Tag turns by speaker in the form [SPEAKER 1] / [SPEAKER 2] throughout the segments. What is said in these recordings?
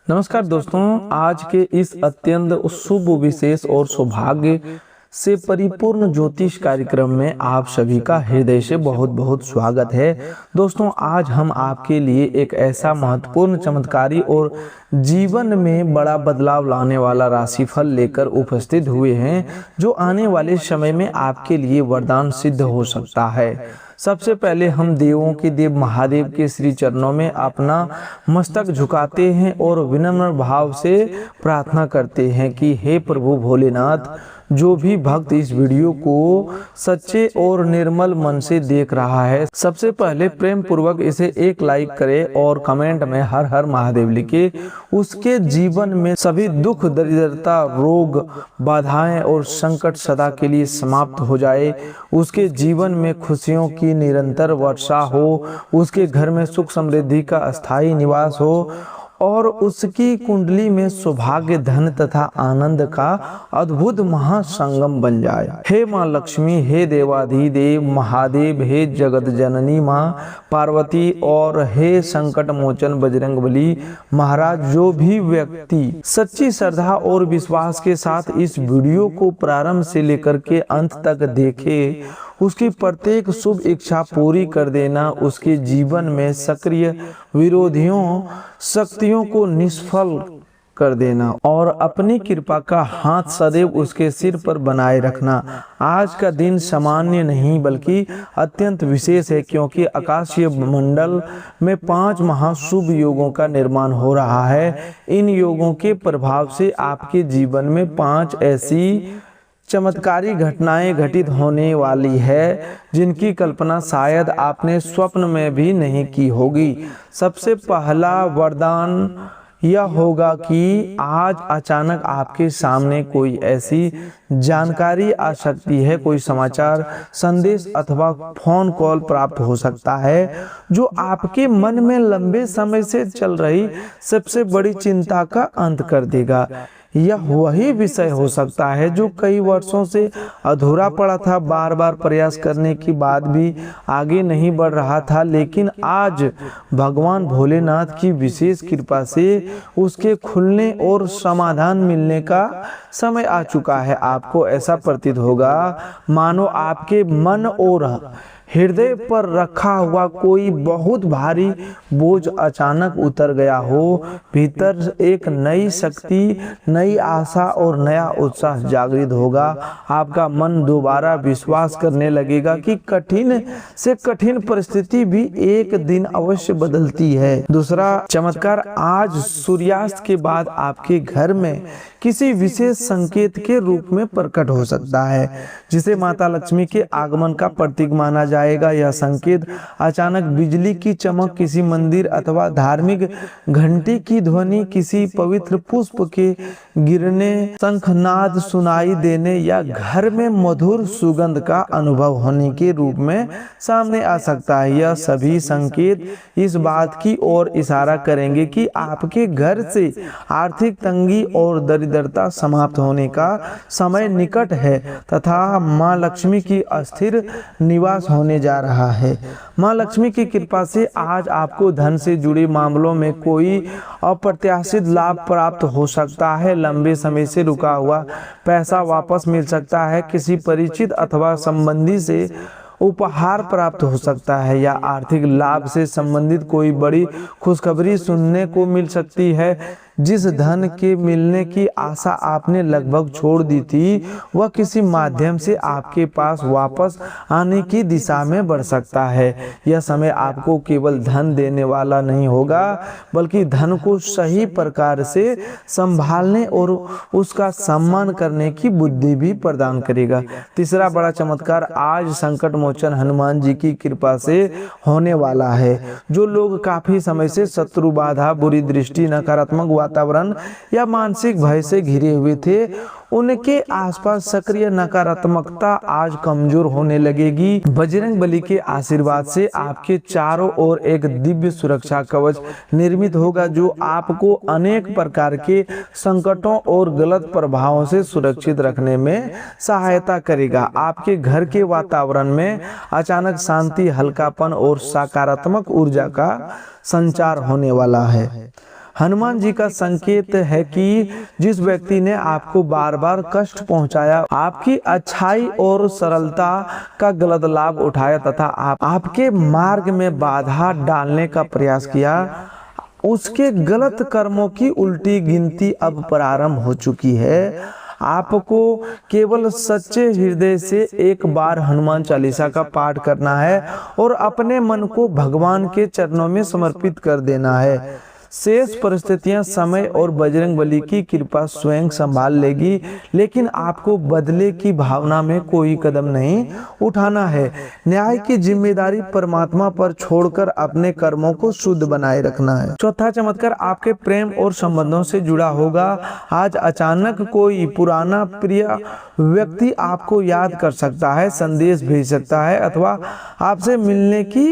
[SPEAKER 1] नमस्कार दोस्तों, आज के इस अत्यंत शुभ विशेष और सौभाग्य से परिपूर्ण ज्योतिष कार्यक्रम में आप सभी का हृदय से बहुत बहुत स्वागत है। दोस्तों, आज हम आपके लिए एक ऐसा महत्वपूर्ण, चमत्कारी और जीवन में बड़ा बदलाव लाने वाला राशिफल लेकर उपस्थित हुए हैं, जो आने वाले समय में आपके लिए वरदान सिद्ध हो सकता है। सबसे पहले हम देवों के देव महादेव के श्री चरणों में अपना मस्तक झुकाते हैं और विनम्र भाव से प्रार्थना करते हैं कि हे प्रभु भोलेनाथ, जो भी भक्त इस वीडियो को सच्चे और निर्मल मन से देख रहा है, सबसे पहले प्रेम पूर्वक इसे एक लाइक करे और कमेंट में हर हर महादेव लिखे। उसके जीवन में सभी दुख, दरिद्रता, रोग, बाधाएं और संकट सदा के लिए समाप्त हो जाए। उसके जीवन में खुशियों की निरंतर वर्षा हो, उसके घर में सुख समृद्धि का अस्थायी निवास हो और उसकी कुंडली में सौभाग्य, धन तथा आनंद का अद्भुत महासंगम बन जाए। हे माँ लक्ष्मी, हे देवाधिदेव महादेव, हे जगत जननी माँ पार्वती और हे संकट मोचन बजरंगबली महाराज, जो भी व्यक्ति सच्ची श्रद्धा और विश्वास के साथ इस वीडियो को प्रारंभ से लेकर के अंत तक देखे, उसकी प्रत्येक शुभ इच्छा पूरी कर देना। उसके जीवन में सक्रिय विरोधियों, शक्तियों को निष्फल कर देना और अपनी कृपा का हाथ सदैव उसके सिर पर बनाए रखना। आज का दिन सामान्य नहीं बल्कि अत्यंत विशेष है, क्योंकि आकाशीय मंडल में 5 महाशुभ योगों का निर्माण हो रहा है। इन योगों के प्रभाव से आपके जीवन में 5 ऐसी चमत्कारी घटनाएं घटित होने वाली है, जिनकी कल्पना शायद आपने स्वप्न में भी नहीं की होगी। सबसे पहला वरदान यह होगा कि आज अचानक आपके सामने कोई ऐसी जानकारी आ सकती है, कोई समाचार, संदेश अथवा फोन कॉल प्राप्त हो सकता है, जो आपके मन में लंबे समय से चल रही सबसे बड़ी चिंता का अंत कर देगा। यह वही विषय हो सकता है जो कई वर्षों से अधूरा पड़ा था, बार बार प्रयास करने के बाद भी आगे नहीं बढ़ रहा था, लेकिन आज भगवान भोलेनाथ की विशेष कृपा से उसके खुलने और समाधान मिलने का समय आ चुका है। आपको ऐसा प्रतीत होगा मानो आपके मन और हृदय पर रखा हुआ कोई बहुत भारी बोझ अचानक उतर गया हो। भीतर एक नई शक्ति, नई आशा और नया उत्साह जागृत होगा। आपका मन दोबारा विश्वास करने लगेगा कि कठिन से कठिन परिस्थिति भी एक दिन अवश्य बदलती है। दूसरा चमत्कार, आज सूर्यास्त के बाद आपके घर में किसी विशेष संकेत के रूप में प्रकट हो सकता है, जिसे माता लक्ष्मी के आगमन का प्रतीक माना जाएगा। यह संकेत अचानक बिजली की चमक, किसी मंदिर अथवा धार्मिक घंटी की ध्वनि, किसी पवित्र पुष्प के गिरने, शंखनाद सुनाई देने या घर में मधुर सुगंध का अनुभव होने के रूप में सामने आ सकता है। यह सभी संकेत इस बात की ओर इशारा करेंगे कि आपके घर से आर्थिक तंगी और दरिद्रता समाप्त होने का समय निकट है तथा माँ लक्ष्मी की अस्थिर निवास होने जा रहा है। माँ लक्ष्मी की कृपा से आज आपको धन से जुड़े मामलों में कोई अप्रत्याशित लाभ प्राप्त हो सकता है। लंबे समय से रुका हुआ पैसा वापस मिल सकता है, किसी परिचित अथवा संबंधी से उपहार प्राप्त हो सकता है या आर्थिक लाभ से संबंधित कोई बड़ी खुशखबरी सुनने को मिल सकती है। जिस धन के मिलने की आशा आपने लगभग छोड़ दी थी, वह किसी माध्यम से आपके पास वापस आने की दिशा में बढ़ सकता है। यह समय आपको केवल धन देने वाला नहीं होगा, बल्कि धन को सही प्रकार से संभालने और उसका सम्मान करने की बुद्धि भी प्रदान करेगा। तीसरा बड़ा चमत्कार आज संकट मोचन हनुमान जी की कृपा से होने वाला है। जो लोग काफी समय से शत्रु बाधा, बुरी दृष्टि, नकारात्मक वातावरण या मानसिक भय से घिरे हुए थे, उनके आसपास सक्रिय नकारात्मकता आज कमजोर होने लगेगी। बजरंगबली के आशीर्वाद से आपके चारों ओर एक दिव्य सुरक्षा कवच निर्मित होगा, जो आपको अनेक प्रकार के संकटों और गलत प्रभावों से सुरक्षित रखने में सहायता करेगा। आपके घर के वातावरण में अचानक शांति, हल्कापन और सकारात्मक ऊर्जा का संचार होने वाला है। हनुमान जी का संकेत है कि जिस व्यक्ति ने आपको बार बार कष्ट पहुंचाया, आपकी अच्छाई और सरलता का गलत लाभ उठाया तथा आपके मार्ग में बाधा डालने का प्रयास किया, उसके गलत कर्मों की उल्टी गिनती अब प्रारंभ हो चुकी है। आपको केवल सच्चे हृदय से एक बार हनुमान चालीसा का पाठ करना है और अपने मन को भगवान के चरणों में समर्पित कर देना है। शेष परिस्थितियां समय और बजरंगबली की कृपा स्वयं संभाल लेगी, लेकिन आपको बदले की भावना में कोई कदम नहीं उठाना है। न्याय की जिम्मेदारी परमात्मा पर छोड़कर अपने कर्मों को शुद्ध बनाए रखना है। चौथा चमत्कार आपके प्रेम और संबंधों से जुड़ा होगा। आज अचानक कोई पुराना प्रिय व्यक्ति आपको याद कर सकता है, संदेश भेज सकता है अथवा आपसे मिलने की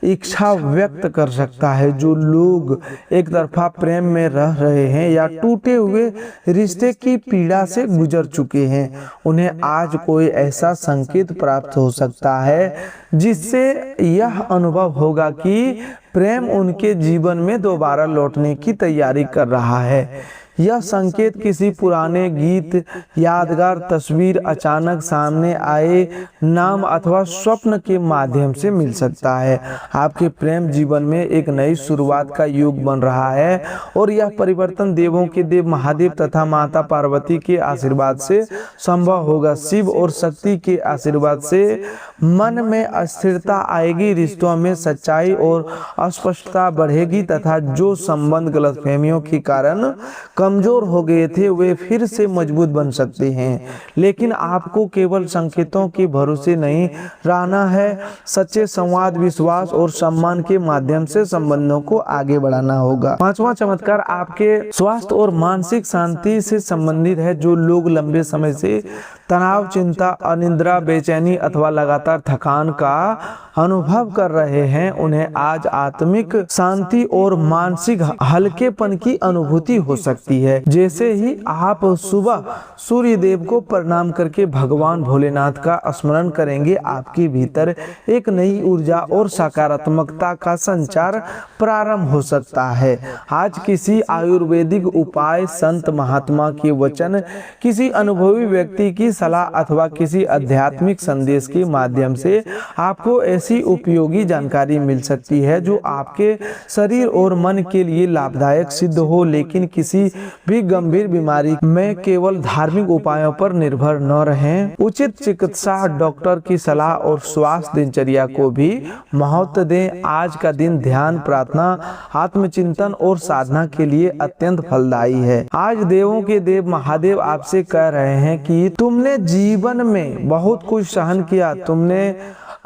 [SPEAKER 1] इच्छा व्यक्त कर सकता है। जो लोग एक तरफा प्रेम में रह रहे हैं या टूटे हुए रिश्ते की पीड़ा से गुजर चुके हैं, उन्हें आज कोई ऐसा संकेत प्राप्त हो सकता है जिससे यह अनुभव होगा कि प्रेम उनके जीवन में दोबारा लौटने की तैयारी कर रहा है। यह संकेत किसी पुराने गीत, यादगार तस्वीर, अचानक सामने आए नाम अथवा स्वप्न के माध्यम से मिल सकता है। आपके प्रेम जीवन में एक नई शुरुआत का युग बन रहा है और यह परिवर्तन देवों के देव महादेव तथा माता पार्वती के आशीर्वाद से संभव होगा। शिव और शक्ति के आशीर्वाद से मन में अस्थिरता आएगी, रिश्तों में सच्चाई और अस्पष्टता बढ़ेगी तथा जो संबंध गलतफहमियों के कारण कमजोर हो गए थे वे फिर से मजबूत बन सकते हैं। लेकिन आपको केवल संकेतों के भरोसे नहीं रहना है, सच्चे संवाद, विश्वास और सम्मान के माध्यम से संबंधों को आगे बढ़ाना होगा। पांचवा चमत्कार आपके स्वास्थ्य और मानसिक शांति से संबंधित है। जो लोग लंबे समय से तनाव, चिंता, अनिद्रा, बेचैनी अथवा लगातार थकान का अनुभव कर रहे हैं, उन्हें आज आत्मिक शांति और मानसिक हल्केपन की अनुभूति हो सकती है। जैसे ही आप सुबह सूर्य देव को प्रणाम करके भगवान भोलेनाथ का स्मरण करेंगे, आपके भीतर एक नई ऊर्जा और सकारात्मकता का संचार प्रारंभ हो सकता है। आज किसी आयुर्वेदिक उपाय, संत महात्मा के वचन, किसी अनुभवी व्यक्ति की सलाह अथवा किसी आध्यात्मिक संदेश के माध्यम से आपको ऐसी उपयोगी जानकारी मिल सकती है जो आपके शरीर और मन के लिए लाभदायक सिद्ध हो। लेकिन किसी भी गंभीर बीमारी में केवल धार्मिक उपायों पर निर्भर न रहें। उचित चिकित्सा, डॉक्टर की सलाह और स्वास्थ्य दिनचर्या को भी महत्व दें। आज का दिन ध्यान, प्रार्थना, आत्मचिंतन और साधना के लिए अत्यंत फलदायी है। आज देवों के देव महादेव आपसे कह रहे हैं कि तुमने जीवन में बहुत कुछ सहन किया, तुमने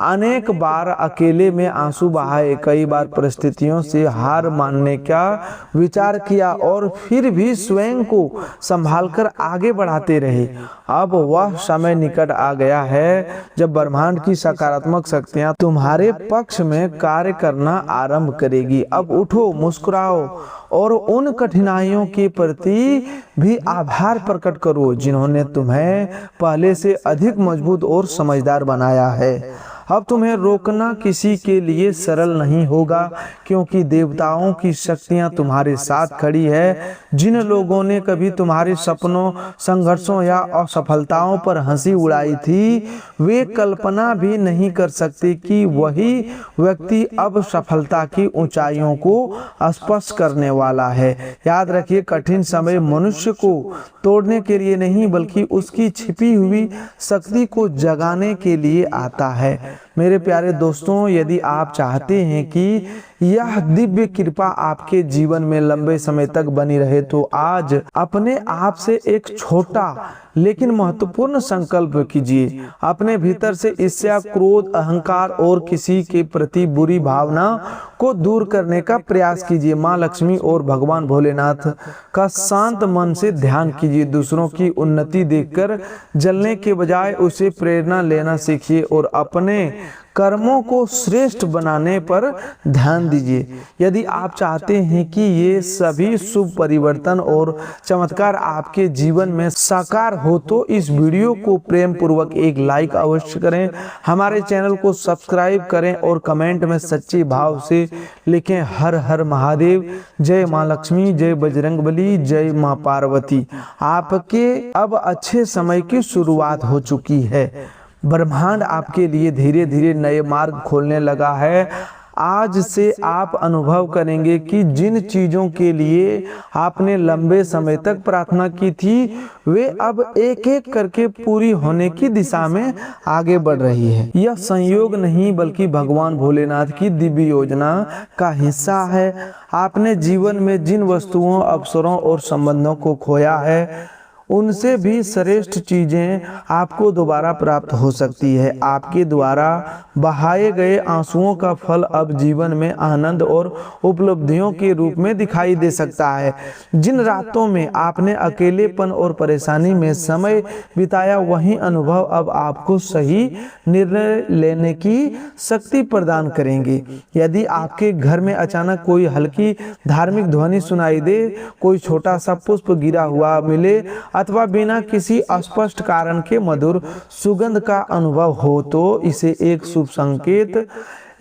[SPEAKER 1] अनेक बार अकेले में आंसू बहाए, कई बार परिस्थितियों से हार मानने का विचार किया और फिर भी स्वयं को संभालकर आगे बढ़ाते रहे। अब वह समय निकट आ गया है जब ब्रह्मांड की सकारात्मक शक्तियां तुम्हारे पक्ष में कार्य करना आरंभ करेगी। अब उठो, मुस्कुराओ और उन कठिनाइयों के प्रति भी आभार प्रकट करो जिन्होंने तुम्हें पहले से अधिक मजबूत और समझदार बनाया है। अब तुम्हें रोकना किसी के लिए सरल नहीं होगा, क्योंकि देवताओं की शक्तियां तुम्हारे साथ खड़ी है। जिन लोगों ने कभी तुम्हारे सपनों, संघर्षों या असफलताओं पर हंसी उड़ाई थी, वे कल्पना भी नहीं कर सकते कि वही व्यक्ति अब सफलता की ऊंचाइयों को स्पर्श करने वाला है। याद रखिए, कठिन समय मनुष्य को तोड़ने के लिए नहीं बल्कि उसकी छिपी हुई शक्ति को जगाने के लिए आता है। मेरे प्यारे दोस्तों, यदि आप चाहते हैं कि यह दिव्य कृपा आपके जीवन में लंबे समय तक बनी रहे, तो आज अपने आप से एक छोटा लेकिन महत्वपूर्ण संकल्प कीजिए। अपने भीतर से ईर्ष्या, क्रोध, अहंकार और किसी के प्रति बुरी भावना को दूर करने का प्रयास कीजिए। माँ लक्ष्मी और भगवान भोलेनाथ का शांत मन से ध्यान कीजिए। दूसरों की उन्नति देखकर जलने के बजाय उसे प्रेरणा लेना सीखिए और अपने कर्मों को श्रेष्ठ बनाने पर ध्यान दीजिए। यदि आप चाहते हैं कि ये सभी शुभ परिवर्तन और चमत्कार आपके जीवन में साकार हो तो इस वीडियो को प्रेम पूर्वक एक लाइक अवश्य करें, हमारे चैनल को सब्सक्राइब करें और कमेंट में सच्चे भाव से लिखें हर हर महादेव, जय माँ लक्ष्मी, जय बजरंगबली, जय माँ पार्वती। आपके अब अच्छे समय की शुरुआत हो चुकी है। ब्रह्मांड आपके लिए धीरे धीरे नए मार्ग खोलने लगा है। आज से आप अनुभव करेंगे कि जिन चीजों के लिए आपने लंबे समय तक प्रार्थना की थी वे अब एक एक करके पूरी होने की दिशा में आगे बढ़ रही है। यह संयोग नहीं बल्कि भगवान भोलेनाथ की दिव्य योजना का हिस्सा है। आपने जीवन में जिन वस्तुओं, अवसरों और संबंधों को खोया है उनसे भी श्रेष्ठ चीजें आपको दोबारा प्राप्त हो सकती है। आपके द्वारा बहाए गए आंसुओं का फल अब जीवन में आनंद और उपलब्धियों के रूप में दिखाई दे सकता है। जिन रातों में आपने अकेलेपन और परेशानी में समय बिताया वही अनुभव अब आपको सही निर्णय लेने की शक्ति प्रदान करेंगे। यदि आपके घर में अचानक कोई हल्की धार्मिक ध्वनि सुनाई दे, कोई छोटा सा पुष्प गिरा हुआ मिले अथवा बिना किसी स्पष्ट कारण के मधुर सुगंध का अनुभव हो तो इसे एक शुभ संकेत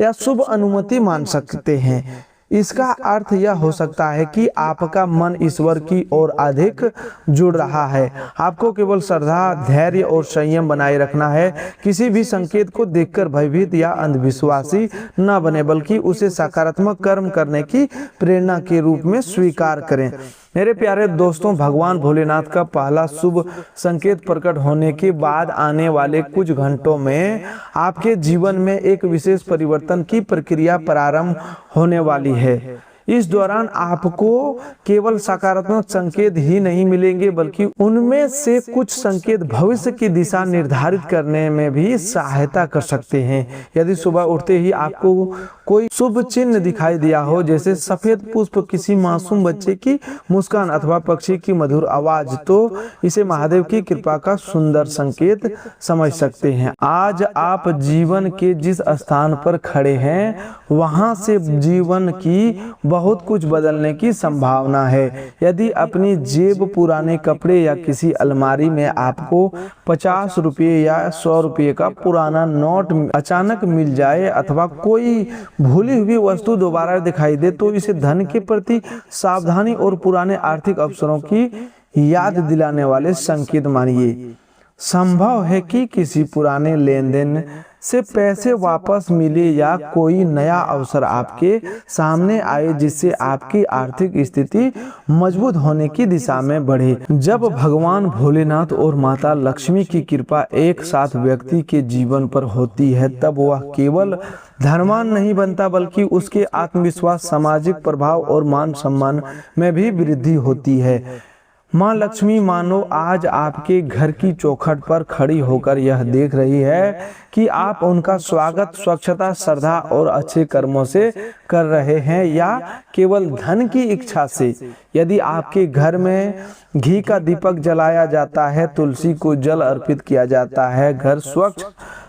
[SPEAKER 1] या शुभ अनुमति मान सकते हैं। इसका अर्थ यह हो सकता है कि आपका मन ईश्वर की ओर अधिक जुड़ रहा है। आपको केवल श्रद्धा, धैर्य और संयम बनाए रखना है। किसी भी संकेत को देखकर भयभीत या अंधविश्वासी न बने बल्कि उसे सकारात्मक कर्म करने की प्रेरणा के रूप में स्वीकार करें। मेरे प्यारे दोस्तों, भगवान भोलेनाथ का पहला शुभ संकेत प्रकट होने के बाद आने वाले कुछ घंटों में आपके जीवन में एक विशेष परिवर्तन की प्रक्रिया प्रारंभ होने वाली है। इस दौरान आपको केवल सकारात्मक संकेत ही नहीं मिलेंगे बल्कि उनमें से कुछ संकेत भविष्य की दिशा निर्धारित करने में भी सहायता कर सकते हैं। यदि सुबह उठते ही आपको कोई शुभ चिन्ह दिखाई दिया हो, जैसे सफेद पुष्प, किसी मासूम बच्चे की मुस्कान अथवा पक्षी की मधुर आवाज, तो इसे महादेव की कृपा का सुंदर संकेत समझ सकते हैं। आज आप जीवन के जिस स्थान पर खड़े हैं वहां से जीवन की बहुत कुछ बदलने की संभावना है। यदि अपनी जेब, पुराने कपड़े या किसी अलमारी में आपको 50 रुपये या 100 रुपये का पुराना नोट अचानक मिल जाए अथवा कोई भूली हुई वस्तु दोबारा दिखाई दे तो इसे धन के प्रति सावधानी और पुराने आर्थिक अवसरों की याद दिलाने वाले संकेत मानिए। संभव है कि किसी पुराने लेन देन से पैसे वापस मिले या कोई नया अवसर आपके सामने आए जिससे आपकी आर्थिक स्थिति मजबूत होने की दिशा में बढ़े। जब भगवान भोलेनाथ और माता लक्ष्मी की कृपा एक साथ व्यक्ति के जीवन पर होती है तब वह केवल धनवान नहीं बनता बल्कि उसके आत्मविश्वास, सामाजिक प्रभाव और मान सम्मान में भी वृद्धि होती है। माँ लक्ष्मी मानो आज आपके घर की चौखट पर खड़ी होकर यह देख रही है कि आप उनका स्वागत स्वच्छता, श्रद्धा और अच्छे कर्मों से कर रहे हैं या केवल धन की इच्छा से। यदि आपके घर में घी का दीपक जलाया जाता है, तुलसी को जल अर्पित किया जाता है, घर स्वच्छ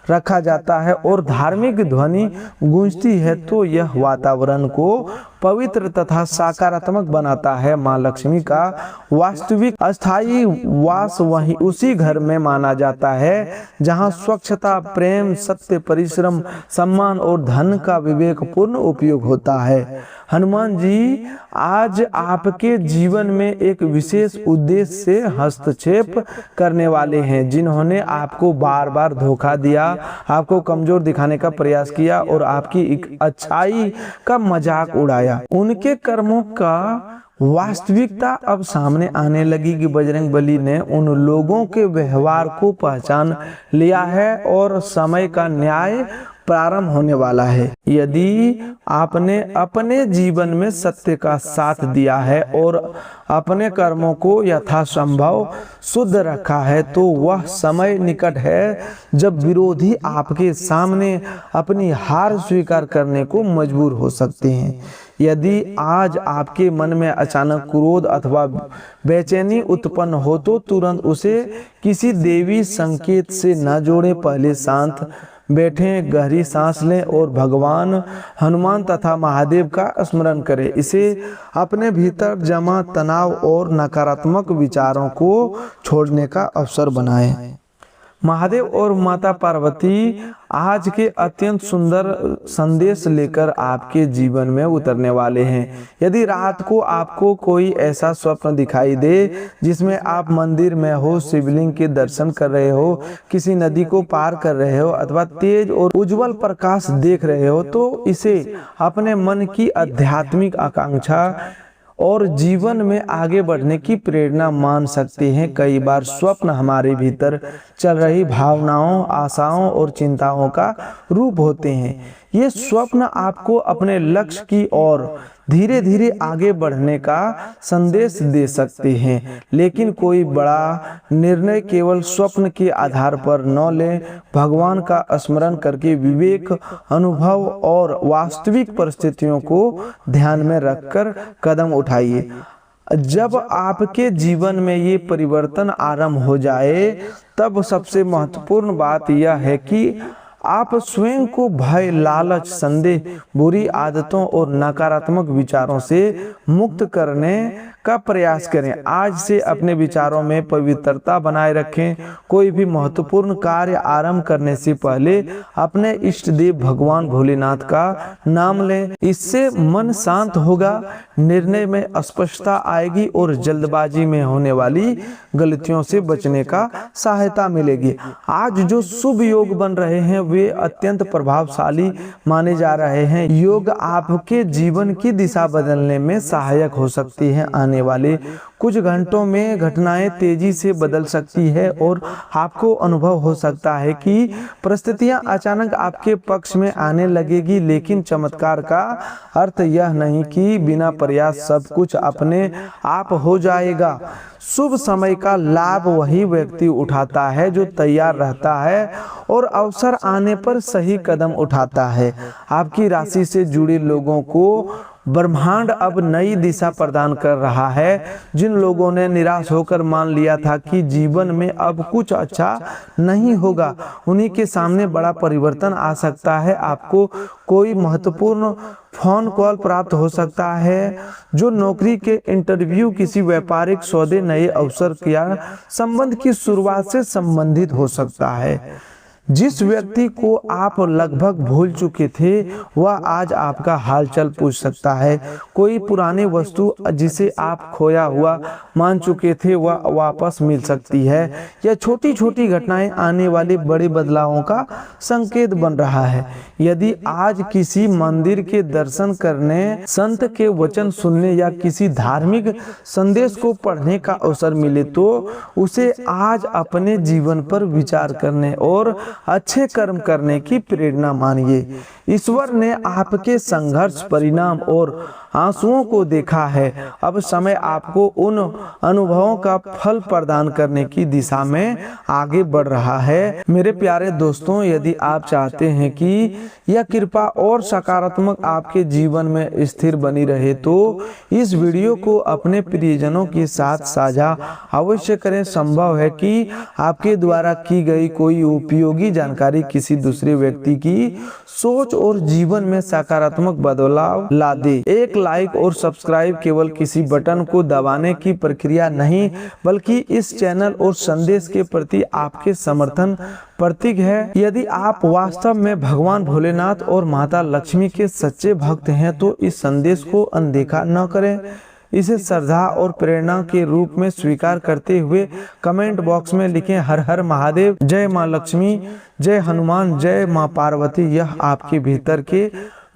[SPEAKER 1] रखा जाता है और धार्मिक ध्वनि गूंजती है तो यह वातावरण को पवित्र तथा सकारात्मक बनाता है। माँ लक्ष्मी का वास्तविक अस्थायी वास वही उसी घर में माना जाता है जहाँ स्वच्छता, प्रेम, सत्य, परिश्रम, सम्मान और धन का विवेकपूर्ण उपयोग होता है। हनुमान जी आज आपके जीवन में एक विशेष उद्देश्य से हस्तक्षेप करने वाले हैं। जिन्होंने आपको बार बार धोखा दिया, आपको कमजोर दिखाने का प्रयास किया और आपकी अच्छाई का मजाक उड़ाया, उनके कर्मों का वास्तविकता अब सामने आने लगी कि बजरंगबली ने उन लोगों के व्यवहार को पहचान लिया है और समय का न्याय प्रारंभ होने वाला है। यदि आपने अपने जीवन में सत्य का साथ दिया है और अपने कर्मों को यथासंभव शुद्ध रखा है तो वह समय निकट है जब विरोधी आपके सामने अपनी हार स्वीकार करने को मजबूर हो सकते हैं। यदि आज आपके मन में अचानक क्रोध अथवा बेचैनी उत्पन्न हो तो तुरंत उसे किसी देवी संकेत से न जोड़ें। पहले शांत बैठें, गहरी सांस लें और भगवान हनुमान तथा महादेव का स्मरण करें। इसे अपने भीतर जमा तनाव और नकारात्मक विचारों को छोड़ने का अवसर बनाएं। महादेव और माता पार्वती आज के अत्यंत सुंदर संदेश लेकर आपके जीवन में उतरने वाले हैं। यदि रात को आपको कोई ऐसा स्वप्न दिखाई दे जिसमें आप मंदिर में हो, शिवलिंग के दर्शन कर रहे हो, किसी नदी को पार कर रहे हो अथवा तेज और उज्जवल प्रकाश देख रहे हो, तो इसे अपने मन की आध्यात्मिक आकांक्षा और जीवन में आगे बढ़ने की प्रेरणा मान सकते हैं। कई बार स्वप्न हमारे भीतर चल रही भावनाओं, आशाओं और चिंताओं का रूप होते हैं। ये स्वप्न आपको अपने लक्ष्य की ओर धीरे धीरे आगे बढ़ने का संदेश दे सकते हैं, लेकिन कोई बड़ा निर्णय केवल स्वप्न के आधार पर न लें। भगवान का स्मरण करके विवेक, अनुभव और वास्तविक परिस्थितियों को ध्यान में रखकर कदम उठाइए। जब आपके जीवन में ये परिवर्तन आरंभ हो जाए, तब सबसे महत्वपूर्ण बात यह है कि आप स्वयं को भय, लालच, संदेह, बुरी आदतों और नकारात्मक विचारों से मुक्त करने का प्रयास करें। आज से अपने विचारों में पवित्रता बनाए रखें। कोई भी महत्वपूर्ण कार्य आरंभ करने से पहले अपने इष्ट देव भगवान भोलेनाथ का नाम लें। इससे मन शांत होगा, निर्णय में स्पष्टता आएगी और जल्दबाजी में होने वाली गलतियों से बचने का सहायता मिलेगी। आज जो शुभ योग बन रहे हैं वे अत्यंत प्रभावशाली माने जा रहे हैं। योग आपके जीवन की दिशा बदलने में सहायक हो सकती है। आने वाले कुछ घंटों में घटनाएं तेजी से बदल सकती है और आपको अनुभव हो सकता है कि परिस्थितियां अचानक आपके पक्ष में आने लगेगी, लेकिन चमत्कार का अर्थ यह नहीं कि बिना प्रयास सब कुछ अपने आप हो जाएगा। शुभ समय का लाभ वही व्यक्ति उठाता है जो तैयार रहता है और अवसर आने पर सही कदम उठाता है। आपकी राशि से जुड़े लोगों को ब्रह्मांड अब नई दिशा प्रदान कर रहा है। जिन लोगों ने निराश होकर मान लिया था कि जीवन में अब कुछ अच्छा नहीं होगा, उन्हीं के सामने बड़ा परिवर्तन आ सकता है। आपको कोई महत्वपूर्ण फोन कॉल प्राप्त हो सकता है जो नौकरी के इंटरव्यू, किसी व्यापारिक सौदे, नए अवसर या संबंध की शुरुआत से संबंधित हो सकता है। जिस व्यक्ति को आप लगभग भूल चुके थे वह आज आपका हालचाल पूछ सकता है। कोई पुरानी वस्तु जिसे आप खोया हुआ मान चुके थे वह वापस मिल सकती है। यह छोटी छोटी घटनाएं आने वाले बड़े बदलावों का संकेत बन रहा है। यदि आज किसी मंदिर के दर्शन करने, संत के वचन सुनने या किसी धार्मिक संदेश को पढ़ने का अवसर मिले तो उसे आज अपने जीवन पर विचार करने और अच्छे कर्म करने की प्रेरणा मानिए। ईश्वर ने आपके संघर्ष, परिणाम और आंसुओं को देखा है। अब समय आपको उन अनुभवों का फल प्रदान करने की दिशा में आगे बढ़ रहा है। मेरे प्यारे दोस्तों, यदि आप चाहते हैं कि यह कृपा और सकारात्मक आपके जीवन में स्थिर बनी रहे तो इस वीडियो को अपने प्रियजनों के साथ साझा अवश्य करें। संभव है कि आपके द्वारा की गई कोई उपयोगी जानकारी किसी दूसरे व्यक्ति की सोच और जीवन में सकारात्मक बदलाव ला दे। एक लाइक और सब्सक्राइब केवल किसी बटन को दबाने की प्रक्रिया नहीं, बल्कि इस चैनल और संदेश के प्रति आपके समर्थन प्रतीक है। यदि आप वास्तव में भगवान भोलेनाथ और माता लक्ष्मी के सच्चे भक्त हैं तो इस संदेश को अनदेखा न करें। इसे श्रद्धा और प्रेरणा के रूप में स्वीकार करते हुए कमेंट बॉक्स में लिखें, हर हर महादेव, जय माँ लक्ष्मी, जय हनुमान, जय माँ पार्वती। यह आपके भीतर के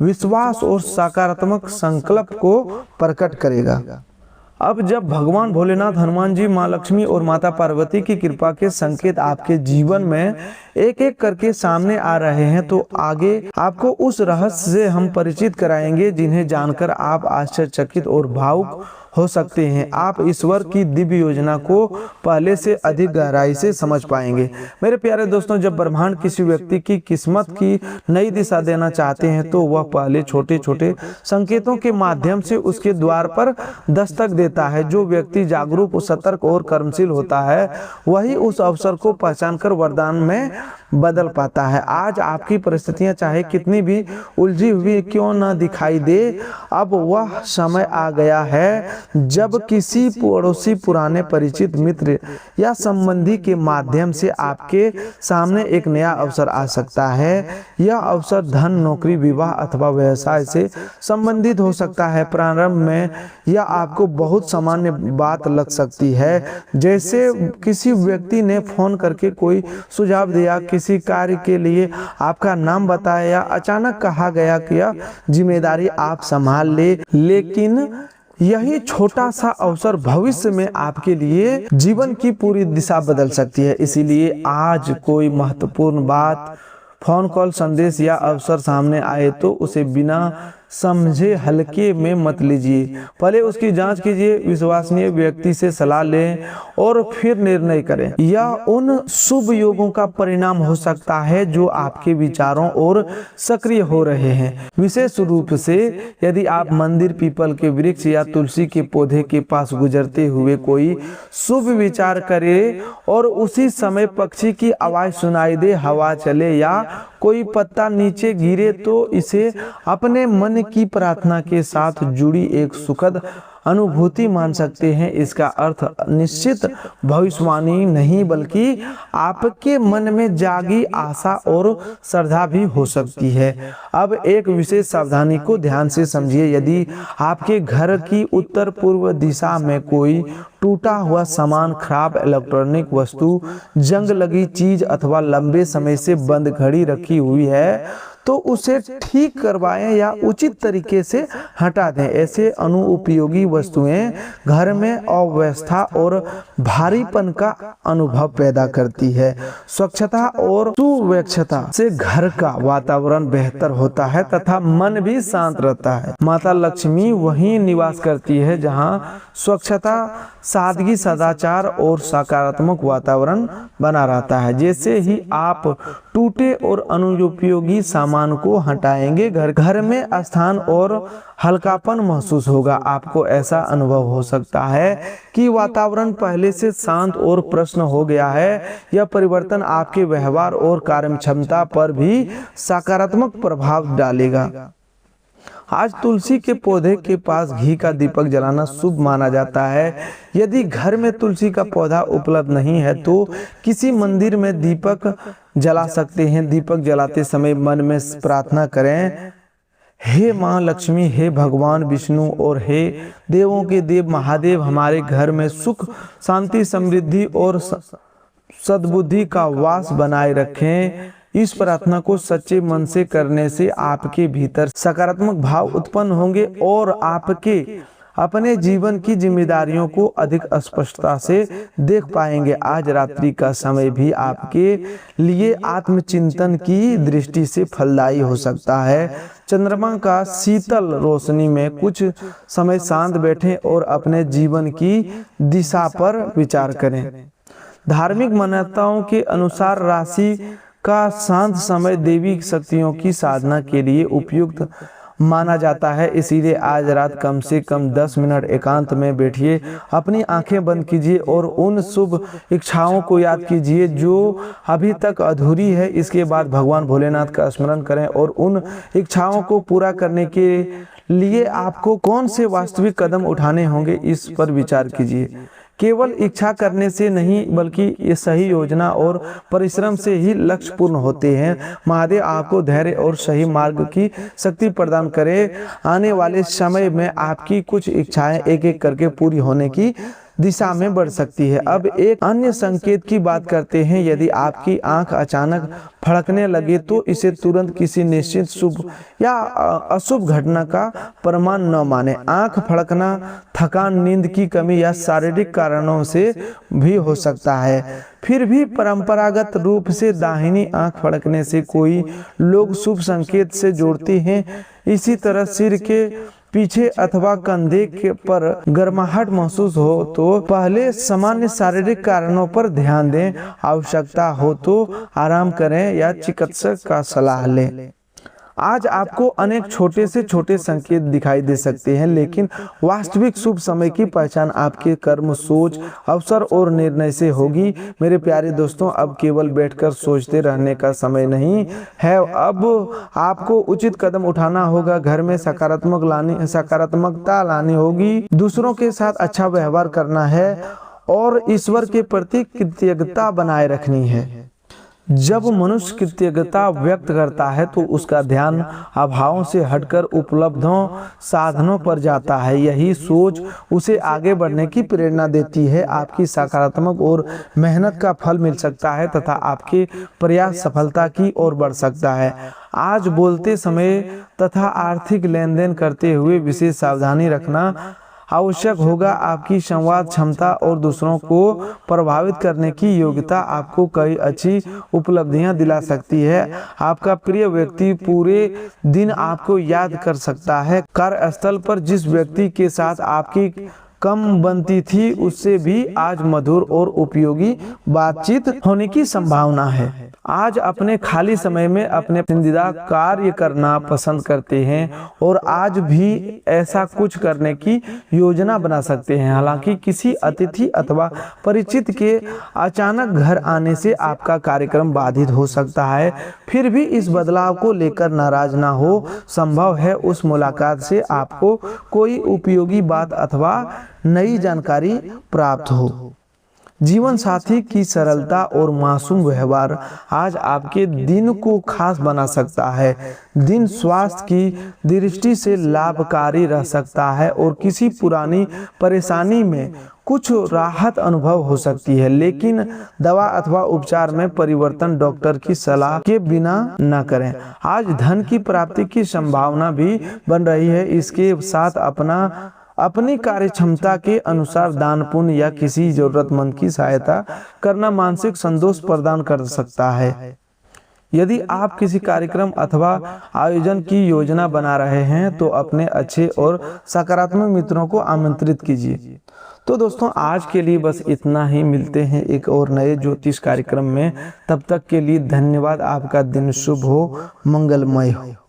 [SPEAKER 1] विश्वास और सकारात्मक संकल्प को प्रकट करेगा। अब जब भगवान भोलेनाथ, हनुमान जी, माँ लक्ष्मी और माता पार्वती की कृपा के संकेत आपके जीवन में एक एक करके सामने आ रहे हैं तो आगे आपको उस रहस्य से हम परिचित कराएंगे जिन्हें जानकर आप आश्चर्यचकित और भावुक हो सकते हैं। आप ईश्वर की दिव्य योजना को पहले से अधिक गहराई से समझ पाएंगे। मेरे प्यारे दोस्तों, जब ब्रह्मांड किसी व्यक्ति की किस्मत की नई दिशा देना चाहते हैं तो वह पहले छोटे छोटे संकेतों के माध्यम से उसके द्वार पर दस्तक देते देता है। जो व्यक्ति जागरूक, सतर्क और कर्मशील होता है वही उस अवसर को पहचान कर वरदान में बदल पाता है। आज आपकी परिस्थितियां चाहे कितनी भी उलझी हुई क्यों न दिखाई दे, अब वह समय आ गया है जब किसी पड़ोसी, पुराने परिचित, मित्र या संबंधी के माध्यम से आपके सामने एक नया अवसर आ सकता है। यह अवसर धन, नौकरी, विवाह अथवा व्यवसाय से संबंधित हो सकता है। प्रारंभ में यह आपको बहुत सामान्य बात लग सकती है, जैसे किसी व्यक्ति ने फोन करके कोई सुझाव दिया, किसी कार्य के लिए आपका नाम बताया या अचानक कहा गया कि यह जिम्मेदारी आप संभाल ले। लेकिन यही छोटा सा अवसर भविष्य में आपके लिए जीवन की पूरी दिशा बदल सकती है। इसीलिए आज कोई महत्वपूर्ण बात, फोन कॉल, संदेश या अवसर सामने आए तो उसे बिना समझे हल्के में मत लीजिए। पहले उसकी जांच कीजिए, विश्वसनीय व्यक्ति से सलाह लें और फिर निर्णय करें। यह उन शुभ योगों का परिणाम हो सकता है जो आपके विचारों और सक्रिय हो रहे हैं। विशेष रूप से यदि आप मंदिर, पीपल के वृक्ष या तुलसी के पौधे के पास गुजरते हुए कोई शुभ विचार करें और उसी समय पक्षी की आवाज सुनाई दे, हवा चले या कोई पत्ता नीचे गिरे तो इसे अपने मन की प्रार्थना के साथ जुड़ी एक सुखद अनुभूति मान सकते हैं। इसका अर्थ निश्चित भविष्यवाणी नहीं बल्कि आपके मन में जागी आशा और श्रद्धा भी हो सकती है। अब एक विशेष सावधानी को ध्यान से समझिए। यदि आपके घर की उत्तर पूर्व दिशा में कोई टूटा हुआ सामान, खराब इलेक्ट्रॉनिक वस्तु, जंग लगी चीज अथवा लंबे समय से बंद घड़ी रखी हुई है तो उसे ठीक करवाएं या उचित तरीके से हटा दें। ऐसे अनुपयोगी वस्तुएं घर में अव्यवस्था और भारीपन का अनुभव पैदा करती है। स्वच्छता और सुव्यवस्था से घर का वातावरण बेहतर होता है तथा मन भी शांत रहता है। माता लक्ष्मी वहीं निवास करती है जहां स्वच्छता, सादगी, सदाचार और सकारात्मक वातावरण बना रहता है। जैसे ही आप टूटे और अनुपयोगी सामान को हटाएंगे, घर में स्थान और हल्कापन महसूस होगा। आपको ऐसा अनुभव हो सकता है कि वातावरण पहले से शांत और प्रसन्न हो गया है। यह परिवर्तन आपके व्यवहार और कार्यक्षमता पर भी सकारात्मक प्रभाव डालेगा। आज तुलसी के पौधे के पास घी का दीपक जलाना शुभ माना जाता है। यदि घर में तुलसी का पौधा उपलब्ध नहीं है तो किसी मंदिर में दीपक जला सकते हैं। दीपक जलाते समय मन में प्रार्थना करें, हे माँ लक्ष्मी, हे भगवान विष्णु और हे देवों के देव महादेव, हमारे घर में सुख, शांति, समृद्धि और सद्बुद्धि का वास बनाए रखें। इस प्रार्थना को सच्चे मन से करने से आपके भीतर सकारात्मक भाव उत्पन्न होंगे और आपके अपने जीवन की जिम्मेदारियों को अधिक स्पष्टता से देख पाएंगे। आज रात्रि का समय भी आपके लिए आत्मचिंतन की दृष्टि से फलदायी हो सकता है। चंद्रमा का शीतल रोशनी में कुछ समय शांत बैठें और अपने जीवन की दिशा पर विचार करें। धार्मिक मान्यताओं के अनुसार राशि का शांत समय देवी शक्तियों की साधना के लिए उपयुक्त माना जाता है। इसीलिए आज रात कम से कम 10 मिनट एकांत में बैठिए, अपनी आंखें बंद कीजिए और उन शुभ इच्छाओं को याद कीजिए जो अभी तक अधूरी है। इसके बाद भगवान भोलेनाथ का स्मरण करें और उन इच्छाओं को पूरा करने के लिए आपको कौन से वास्तविक कदम उठाने होंगे इस पर विचार कीजिए। केवल इच्छा करने से नहीं बल्कि ये सही योजना और परिश्रम से ही लक्ष्य पूर्ण होते हैं। महादेव आपको धैर्य और सही मार्ग की शक्ति प्रदान करे। आने वाले समय में आपकी कुछ इच्छाएं एक एक करके पूरी होने की दिशा में बढ़ सकती है। अब एक अन्य संकेत की बात करते हैं। यदि आपकी आंख अचानक फड़कने लगे तो इसे तुरंत किसी निश्चित शुभ या अशुभ घटना का प्रमाण न माने। आंख फड़कना थकान, नींद की कमी या शारीरिक कारणों से भी हो सकता है। फिर भी परंपरागत रूप से दाहिनी आंख फड़कने से कोई लोग शुभ संकेत से जोड़ते हैं। इसी तरह सिर के पीछे अथवा कंधे के पर गर्माहट महसूस हो तो पहले सामान्य शारीरिक कारणों पर ध्यान दें। आवश्यकता हो तो आराम करें या चिकित्सक का सलाह लें। आज आपको अनेक छोटे से छोटे संकेत दिखाई दे सकते हैं, लेकिन वास्तविक शुभ समय की पहचान आपके कर्म, सोच, अवसर और निर्णय से होगी। मेरे प्यारे दोस्तों, अब केवल बैठकर सोचते रहने का समय नहीं है, अब आपको उचित कदम उठाना होगा। घर में सकारात्मकता लानी होगी, दूसरों के साथ अच्छा व्यवहार करना है और ईश्वर के प्रति कृतज्ञता बनाए रखनी है। जब मनुष्य कृतज्ञता व्यक्त करता है तो उसका ध्यान अभावों से हटकर उपलब्धों साधनों पर जाता है। यही सोच उसे आगे बढ़ने की प्रेरणा देती है। आपकी सकारात्मक और मेहनत का फल मिल सकता है तथा आपके प्रयास सफलता की ओर बढ़ सकता है। आज बोलते समय तथा आर्थिक लेन देन करते हुए विशेष सावधानी रखना आवश्यक होगा। आपकी संवाद क्षमता और दूसरों को प्रभावित करने की योग्यता आपको कई अच्छी उपलब्धियां दिला सकती है। आपका प्रिय व्यक्ति पूरे दिन आपको याद कर सकता है। कार्यस्थल पर जिस व्यक्ति के साथ आपकी कम बनती थी, उससे भी आज मधुर और उपयोगी बातचीत होने की संभावना है। आज अपने खाली समय में अपने पसंदीदा कार्य करना पसंद करते हैं और आज भी ऐसा कुछ करने की योजना बना सकते हैं। हालांकि किसी अतिथि अथवा परिचित के अचानक घर आने से आपका कार्यक्रम बाधित हो सकता है, फिर भी इस बदलाव को लेकर नाराज ना हो। संभव है उस मुलाकात से आपको कोई उपयोगी बात अथवा नई जानकारी प्राप्त हो। जीवन साथी की सरलता और मासूम व्यवहार आज आपके दिन को खास बना सकता है। दिन स्वास्थ्य की दृष्टि से लाभकारी रह सकता है और किसी पुरानी परेशानी में कुछ राहत अनुभव हो सकती है, लेकिन दवा अथवा उपचार में परिवर्तन डॉक्टर की सलाह के बिना न करें। आज धन की प्राप्ति की संभावना भी बन रही है। इसके साथ अपनी कार्य क्षमता के अनुसार दान पुण्य या किसी जरूरतमंद की सहायता करना मानसिक संतोष प्रदान कर सकता है। यदि आप किसी कार्यक्रम अथवा आयोजन की योजना बना रहे हैं तो अपने अच्छे और सकारात्मक मित्रों को आमंत्रित कीजिए। तो दोस्तों, आज के लिए बस इतना ही। मिलते हैं एक और नए ज्योतिष कार्यक्रम में। तब तक के लिए धन्यवाद। आपका दिन शुभ हो, मंगलमय हो।